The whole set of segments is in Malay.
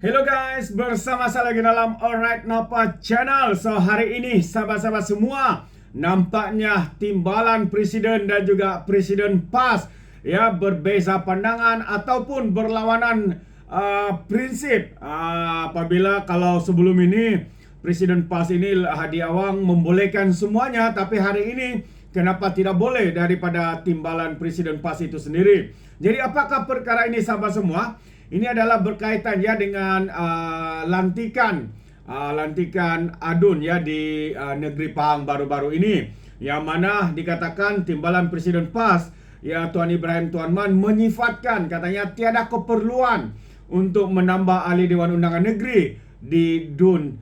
Hello guys, bersama saya lagi dalam Alright Napa Channel. So hari ini sahabat-sahabat semua, nampaknya timbalan Presiden dan juga Presiden PAS ya berbeza pandangan ataupun berlawanan prinsip. Apabila kalau sebelum ini Presiden PAS ini Hadi Awang membolehkan semuanya, tapi hari ini kenapa tidak boleh daripada timbalan Presiden PAS itu sendiri. Jadi apakah perkara ini sahabat semua? Ini adalah berkaitan ya dengan lantikan ADUN ya di negeri Pahang baru-baru ini, yang mana dikatakan timbalan Presiden PAS ya Tuan Ibrahim Tuan Man menyifatkan katanya tiada keperluan untuk menambah ahli Dewan Undangan Negeri di DUN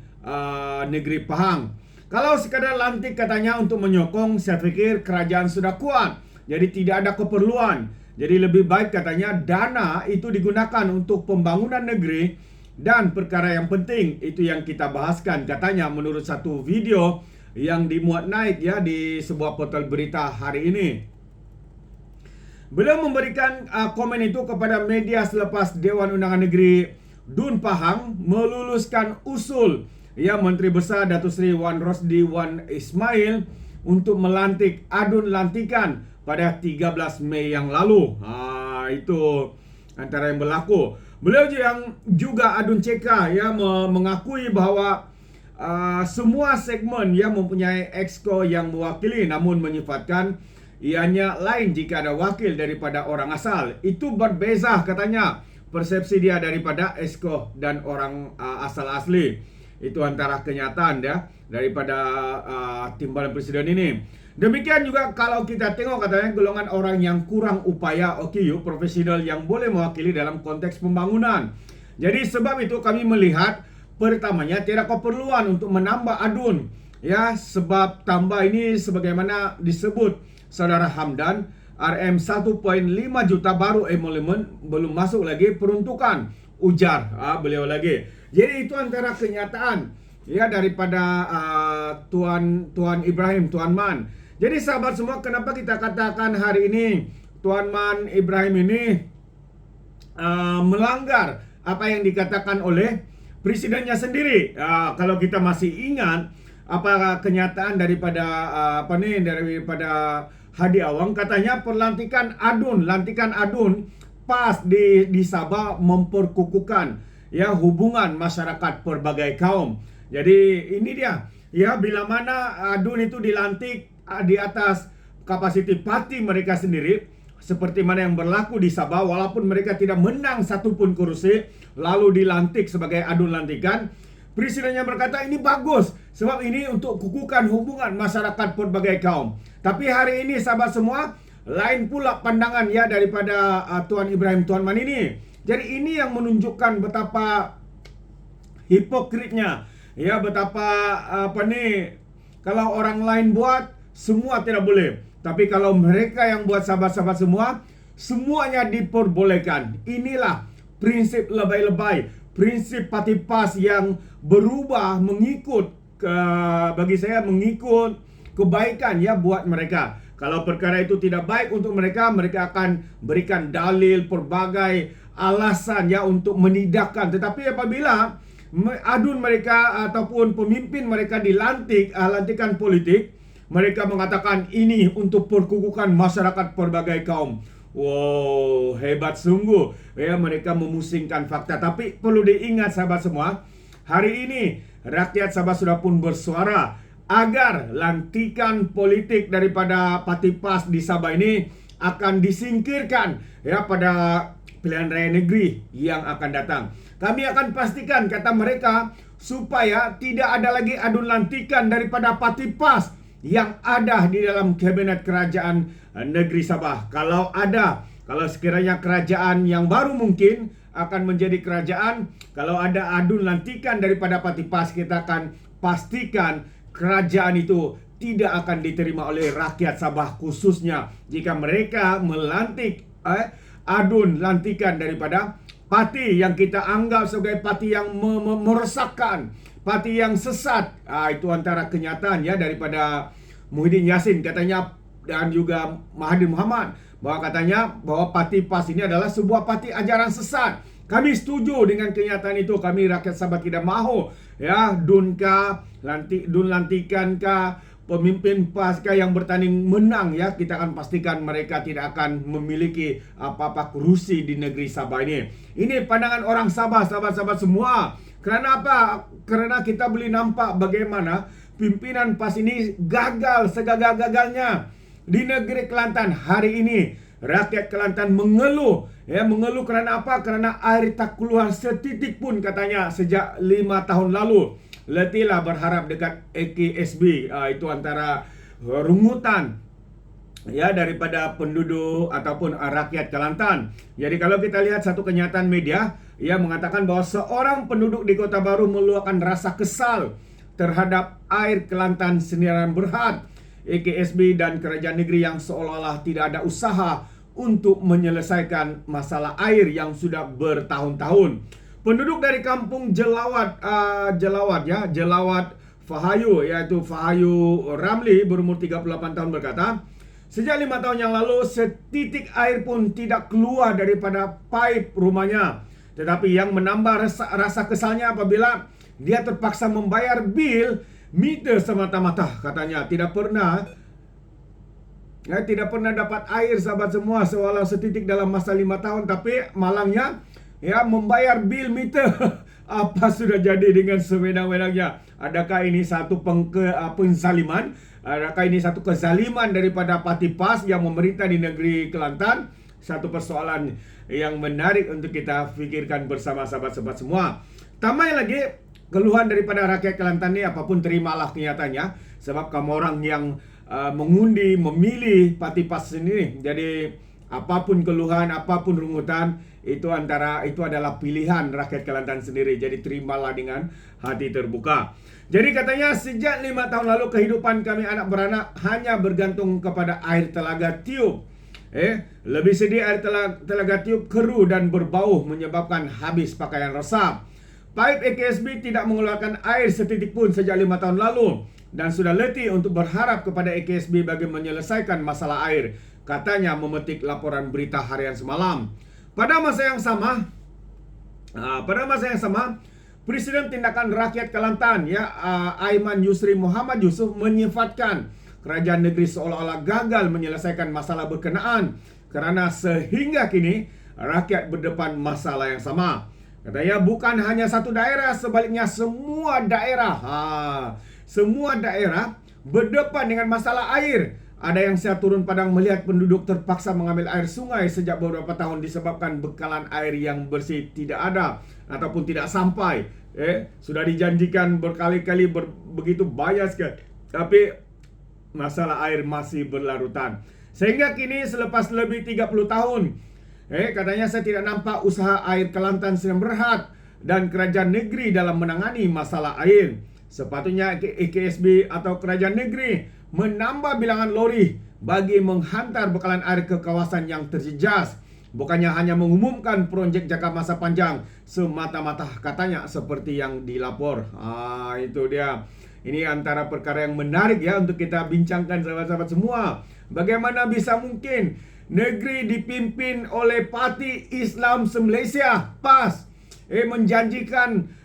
negeri Pahang. Kalau sekadar lantik katanya untuk menyokong, saya fikir kerajaan sudah kuat, jadi tidak ada keperluan. Jadi lebih baik katanya dana itu digunakan untuk pembangunan negeri, dan perkara yang penting itu yang kita bahaskan katanya menurut satu video yang dimuat naik ya di sebuah portal berita hari ini. Beliau memberikan komen itu kepada media selepas Dewan Undangan Negeri DUN Pahang meluluskan usul ya Menteri Besar Datuk Seri Wan Rosdi Wan Ismail untuk melantik ADUN lantikan pada 13 Mei yang lalu. Itu antara yang berlaku. Beliau yang juga ADUN CK ya mengakui bahawa semua segmen yang mempunyai exco yang mewakili, namun menyifatkan ianya lain jika ada wakil daripada orang asal. Itu berbeza katanya persepsi dia daripada exco dan orang asal asli. Itu antara kenyataan ya daripada timbalan presiden ini. Demikian juga kalau kita tengok katanya golongan orang yang kurang upaya OKU profesional yang boleh mewakili dalam konteks pembangunan. Jadi sebab itu kami melihat pertamanya tidak keperluan untuk menambah ADUN ya, sebab tambah ini sebagaimana disebut Saudara Hamdan RM 1.5 juta baru emolumen belum masuk lagi peruntukan, ujar beliau lagi. Jadi itu antara kenyataan ya daripada Tuan Ibrahim Tuan Man. Jadi sahabat semua, kenapa kita katakan hari ini Tuan Man Ibrahim ini melanggar apa yang dikatakan oleh presidennya sendiri. Kalau kita masih ingat apa kenyataan daripada daripada Hadi Awang, katanya perlantikan lantikan ADUN PAS di Sabah memperkukuhkan ya hubungan masyarakat pelbagai kaum. Jadi ini dia ya, bila mana ADUN itu dilantik di atas kapasiti parti mereka sendiri, seperti mana yang berlaku di Sabah, walaupun mereka tidak menang satupun kursi, lalu dilantik sebagai ADUN lantikan. Presidennya berkata ini bagus, sebab ini untuk kukuhkan hubungan masyarakat pelbagai kaum. Tapi hari ini sahabat semua, lain pula pandangan ya daripada Tuan Ibrahim Tuan Man ini. Jadi ini yang menunjukkan betapa hipokritnya ya, betapa kalau orang lain buat semua tidak boleh, tapi kalau mereka yang buat sahabat-sahabat semua, semuanya diperbolehkan. Inilah prinsip lebay-lebay, prinsip parti PAS yang berubah mengikut bagi saya mengikut kebaikan ya buat mereka. Kalau perkara itu tidak baik untuk mereka, mereka akan berikan dalil pelbagai alasan ya untuk menidakkan. Tetapi apabila ADUN mereka ataupun pemimpin mereka dilantik, lantikan politik, mereka mengatakan ini untuk perkukuhan masyarakat pelbagai kaum. Wow, hebat sungguh ya, mereka memusingkan fakta. Tapi perlu diingat sahabat semua, hari ini rakyat Sabah sudah pun bersuara agar lantikan politik daripada parti PAS di Sabah ini akan disingkirkan ya pada pilihan raya negeri yang akan datang. Kami akan pastikan, kata mereka, supaya tidak ada lagi ADUN lantikan daripada parti PAS yang ada di dalam kabinet kerajaan negeri Sabah. Kalau sekiranya kerajaan yang baru mungkin akan menjadi kerajaan, kalau ada ADUN lantikan daripada parti PAS, kita akan pastikan kerajaan itu tidak akan diterima oleh rakyat Sabah, khususnya jika mereka melantik ADUN lantikan daripada parti yang kita anggap sebagai parti yang meresahkan, parti yang sesat. Itu antara kenyataan ya daripada Muhyiddin Yassin katanya, dan juga Mahathir Mohamad, bahwa katanya bahwa parti PAS ini adalah sebuah parti ajaran sesat. Kami setuju dengan kenyataan itu. Kami rakyat Sabah tidak mahu ya Dun lantikan pemimpin pasca yang bertanding menang ya. Kita akan pastikan mereka tidak akan memiliki apa-apa kerusi di negeri Sabah ini. Ini pandangan orang Sabah, sahabat-sahabat semua. Kerana apa? Kerana kita boleh nampak bagaimana pimpinan PAS ini gagal segagal-gagalnya di negeri Kelantan. Hari ini rakyat Kelantan mengeluh kerana apa? Kerana air tak keluar setitik pun katanya sejak 5 tahun lalu. Letihlah berharap dekat AKSB. Itu antara rungutan ya daripada penduduk ataupun rakyat Kelantan. Jadi kalau kita lihat satu kenyataan media, ia mengatakan bahawa seorang penduduk di Kota Baru meluahkan rasa kesal terhadap air Kelantan Sendirian Berhad. AKSB dan kerajaan negeri yang seolah-olah tidak ada usaha untuk menyelesaikan masalah air yang sudah bertahun-tahun. Penduduk dari kampung Jelawat Fahayu, yaitu Fahayu Ramli berumur 38 tahun berkata, sejak 5 tahun yang lalu setitik air pun tidak keluar daripada pipe rumahnya. Tetapi yang menambah rasa kesalnya apabila dia terpaksa membayar bil meter semata-mata. Katanya tidak pernah dapat air, sahabat semua, sewalau setitik dalam masa 5 tahun. Tapi malangnya membayar bil meter. Apa sudah jadi dengan sewenang-wenangnya? Adakah ini satu penzaliman? Adakah ini satu kezaliman daripada parti PAS yang memerintah di negeri Kelantan? Satu persoalan yang menarik untuk kita fikirkan bersama sahabat-sahabat semua. Tambah lagi, keluhan daripada rakyat Kelantan ni apapun terimalah kenyataannya. Sebab kamu orang yang mengundi, memilih parti PAS sendiri. Jadi apapun keluhan, apapun rungutan, itu adalah pilihan rakyat Kelantan sendiri. Jadi terimalah dengan hati terbuka. Jadi katanya sejak 5 tahun lalu kehidupan kami anak beranak hanya bergantung kepada air telaga tiup. Lebih sedih air telaga tiup keruh dan berbau menyebabkan habis pakaian resap. Pipe AKSB tidak mengeluarkan air setitik pun sejak 5 tahun lalu dan sudah letih untuk berharap kepada AKSB bagi menyelesaikan masalah air. Katanya memetik laporan berita harian semalam. Pada masa yang sama, Presiden Tindakan Rakyat Kelantan Aiman Yusri Muhammad Yusof menyifatkan kerajaan negeri seolah-olah gagal menyelesaikan masalah berkenaan kerana sehingga kini rakyat berdepan masalah yang sama. Katanya bukan hanya satu daerah, sebaliknya semua daerah berdepan dengan masalah air. Ada yang saya turun padang melihat penduduk terpaksa mengambil air sungai sejak beberapa tahun disebabkan bekalan air yang bersih tidak ada ataupun tidak sampai. Sudah dijanjikan berkali-kali begitu banyak sekali, tapi masalah air masih berlarutan. Sehingga kini selepas lebih 30 tahun, katanya saya tidak nampak usaha air Kelantan Sendirian Berhad dan kerajaan negeri dalam menangani masalah air. Sepatutnya AKSB atau kerajaan negeri menambah bilangan lori bagi menghantar bekalan air ke kawasan yang terjejas. Bukannya hanya mengumumkan projek jangka masa panjang semata-mata, katanya seperti yang dilapor. Itu dia. Ini antara perkara yang menarik ya untuk kita bincangkan sahabat-sahabat semua. Bagaimana bisa mungkin negeri dipimpin oleh Parti Islam Se-Malaysia PAS menjanjikan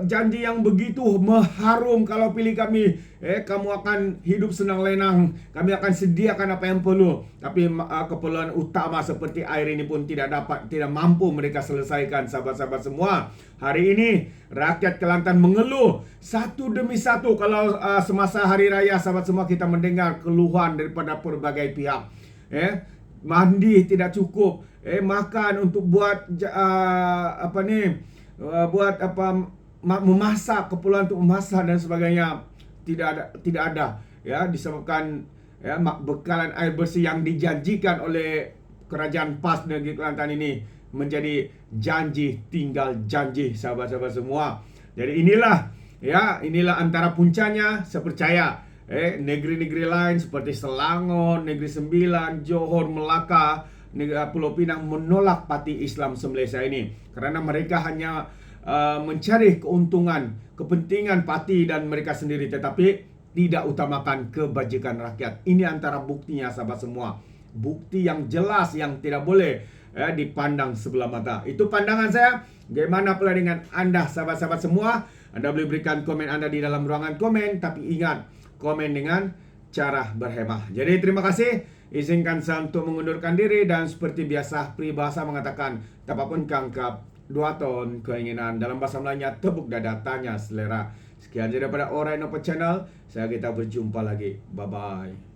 janji yang begitu mengharum, kalau pilih kami kamu akan hidup senang lenang, kami akan sediakan apa yang perlu. Tapi keperluan utama seperti air ini pun tidak mampu mereka selesaikan, sahabat-sahabat semua. Hari ini rakyat Kelantan mengeluh satu demi satu. Kalau semasa hari raya, sahabat semua, kita mendengar keluhan daripada berbagai pihak. Mandi tidak cukup, makan untuk buat memasak, keperluan untuk memasak dan sebagainya tidak ada ya, disebabkan bekalan air bersih yang dijanjikan oleh kerajaan PAS negeri Kelantan ini menjadi janji tinggal janji, sahabat-sahabat semua. Jadi inilah antara puncanya. Saya percaya negeri-negeri lain seperti Selangor, Negeri Sembilan, Johor, Melaka, Pulau Pinang menolak Parti Islam Se-Malaysia ini kerana mereka hanya mencari keuntungan, kepentingan parti dan mereka sendiri, tetapi tidak utamakan kebajikan rakyat. Ini antara buktinya, sahabat semua. Bukti yang jelas yang tidak boleh dipandang sebelah mata. Itu pandangan saya. Bagaimana pula dengan Anda, sahabat-sahabat semua? Anda boleh berikan komen Anda di dalam ruangan komen, tapi ingat, komen dengan cara berhemah. Jadi terima kasih. Izinkan saya untuk mengundurkan diri, dan seperti biasa peribahasa mengatakan, tapapun kangkap 2 ton keinginan. Dalam bahasa Melayunya, tepuk dada, tanya selera. Sekian daripada Alright Nopo Channel. Kita berjumpa lagi. Bye-bye.